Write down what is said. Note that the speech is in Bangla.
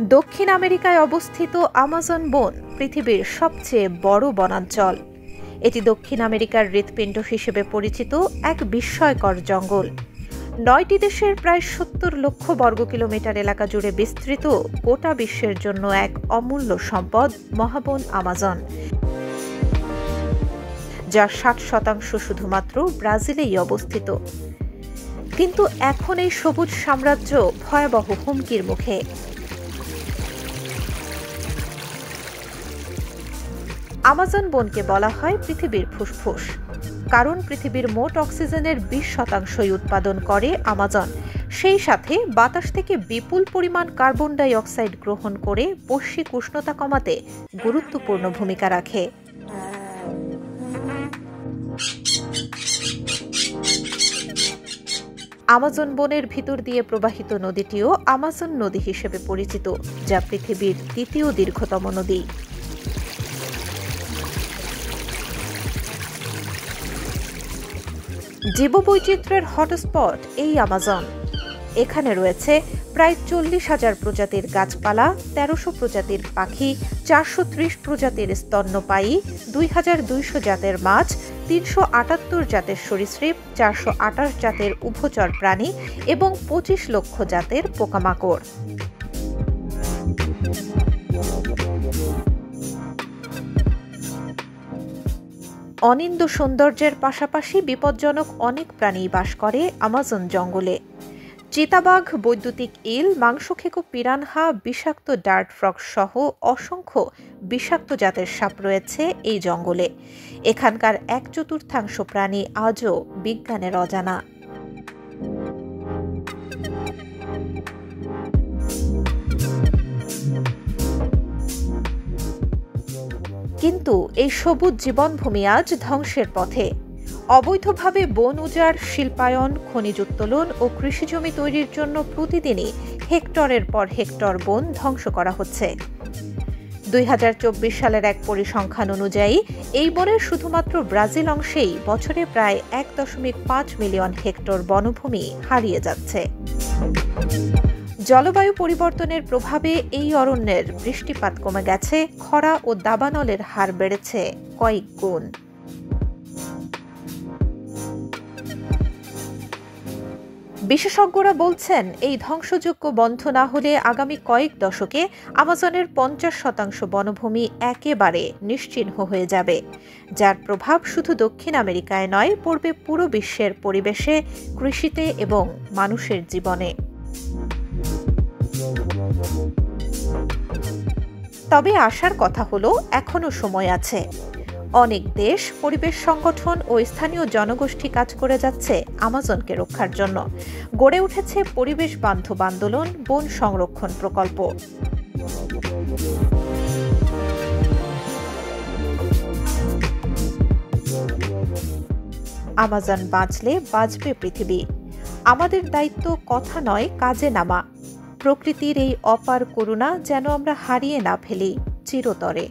দক্ষিণ আমেরিকায় অবস্থিত আমাজন বন পৃথিবীর সবচেয়ে বড় বনাঞ্চল। এটি দক্ষিণ আমেরিকার হৃৎপিণ্ড হিসেবে পরিচিত এক বিস্ময়কর জঙ্গল। ৯টি দেশের প্রায় ৭০ লক্ষ বর্গ কিলোমিটার এলাকা জুড়ে বিস্তৃত গোটা বিশ্বের জন্য এক অমূল্য সম্পদ মহাবন আমাজন, যার ৬০% শুধুমাত্র ব্রাজিলেই অবস্থিত। কিন্তু এখন এই সবুজ সাম্রাজ্য ভয়াবহ হুমকির মুখে। আমাজন বনকে বলা হয় পৃথিবীর ফুসফুস, কারণ পৃথিবীর মোট অক্সিজেনের ২০% উৎপাদন করে আমাজন। সেই সাথে বাতাস থেকে বিপুল পরিমাণ কার্বন ডাই অক্সাইড গ্রহণ করে বৈশ্বিক উষ্ণতা কমাতে গুরুত্বপূর্ণ ভূমিকা রাখে। আমাজন বনের ভিতর দিয়ে প্রবাহিত নদীটিও আমাজন নদী হিসেবে পরিচিত, যা পৃথিবীর দ্বিতীয় দীর্ঘতম নদী। জীববৈচিত্র্যের হটস্পট এই আমাজন। এখানে রয়েছে প্রায় ৪০,০০০ প্রজাতির গাছপালা, ১৩০০ প্রজাতির পাখি, ৪৩০ প্রজাতির স্তন্যপায়ী, ২,২০০ জাতের মাছ, ৩৭৮ জাতের সরীসৃপ, ৪২৮ জাতের উভচর প্রাণী এবং ২৫ লক্ষ জাতের পোকামাকড়। অনিন্দ্য সৌন্দর্যের পাশাপাশি বিপজ্জনক অনেক প্রাণী বাস করে আমাজন জঙ্গলে। চিতাবাঘ, বৈদ্যুতিক ইল, মাংসখেকো পিরানহা, বিষাক্ত ডার্ট ফ্রগ সহ অসংখ্য বিষাক্ত জাতের সাপ রয়েছে এই জঙ্গলে। এখানকার ১/৪ প্রাণী আজও বিজ্ঞানের অজানা। কিন্তু এই সবুজ জীবনভূমি আজ ধ্বংসের পথে। অবৈধভাবে বন উজাড়, শিল্পায়ন, খনিজ উত্তোলন ও কৃষিজমি তৈরির জন্য প্রতিদিনই হেক্টরের পর হেক্টর বন ধ্বংস করা হচ্ছে। ২০২৪ সালের এক পরিসংখ্যান অনুযায়ী এই বনের শুধুমাত্র ব্রাজিল অংশেই বছরে প্রায় ১.৫ মিলিয়ন হেক্টর বনভূমি হারিয়ে যাচ্ছে। জলবায়ু পরিবর্তনের প্রভাবে এই অরণ্যের বৃষ্টিপাত কমে গেছে, খরা ও দাবানলের হার বেড়েছে কয়েক গুণ। বিশেষজ্ঞরা বলছেন, এই ধ্বংসযজ্ঞ বন্ধ না হলে আগামী কয়েক দশকে আমাজনের ৫০% বনভূমি একেবারে নিশ্চিহ্ন হয়ে যাবে, যার প্রভাব শুধু দক্ষিণ আমেরিকায় নয়, পড়বে পুরো বিশ্বের পরিবেশে, কৃষিতে এবং মানুষের জীবনে। তবে আশার কথা হলো, এখনো সময় আছে। অনেক দেশ, পরিবেশ সংগঠন ও স্থানীয় জনগোষ্ঠী কাজ করে যাচ্ছে আমাজনকে রক্ষার জন্য। গড়ে উঠেছে পরিবেশ বান্ধব আন্দোলন, বন সংরক্ষণ প্রকল্প। আমাজন বাঁচলে বাঁচবে পৃথিবী। আমাদের দায়িত্ব কথা নয়, কাজে নামা। প্রকৃতির এই অপার করুণা যেন আমরা হারিয়ে না ফেলি চিরতরে।